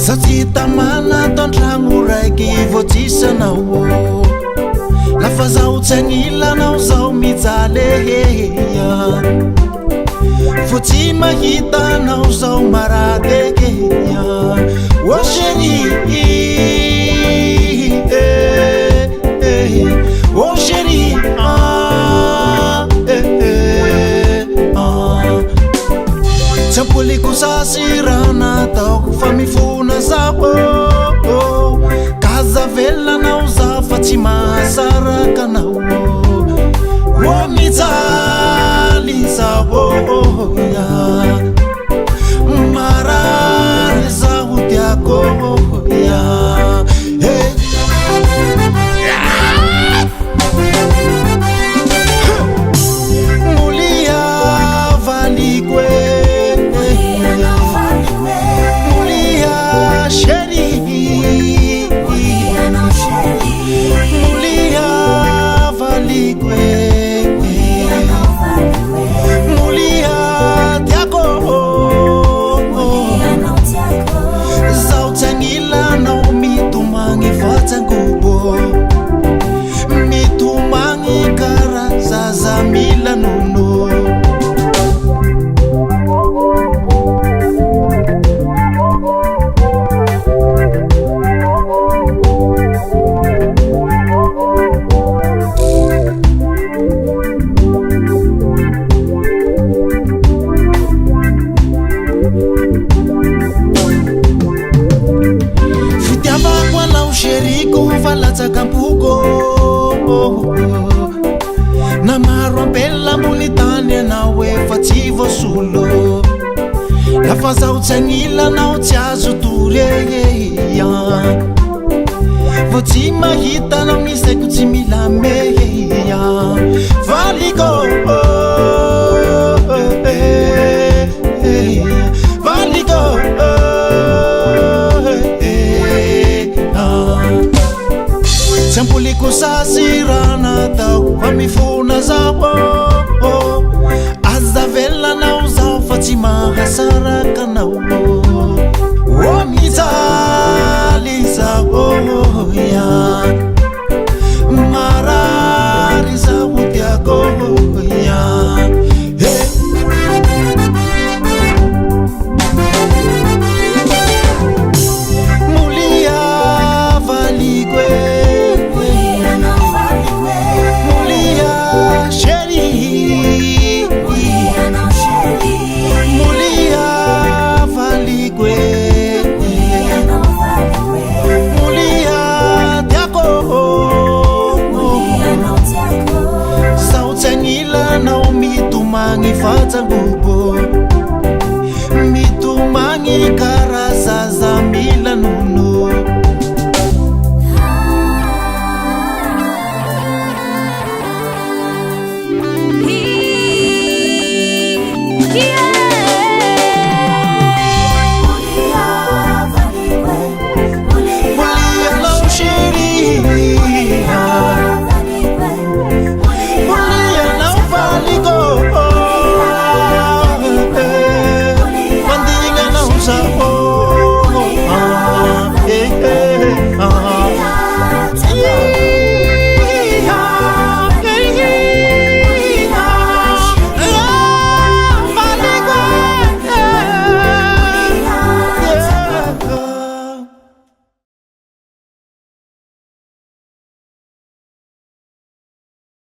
Tamana tantragno raiky voatisanao lafa zaho tsy agnilanao zaho mijaleheya fô tsy mahitanao zaho maradekeya ô chéri ô chéri tsy ampoliko sasy raha nataoko fa mifona zaho kaza velanao za fa tsy mahasaraka anao ô mijaly zaho ya marary zaho tiako ya mulia valiko na maro ampela ambony tany anao efa tsy voasolo lafa zaho tsy agnilanao tsy azo toreya vo tsy mahitanao misaiko tsy mila meya valiko valiko tsy ampoliko sasy raha natao fa mifona zaho aza velanao zaho fa tsy mahasaraka anao ô mijaly zaho ya marary zaho tiako ya mulia valiko Fatangu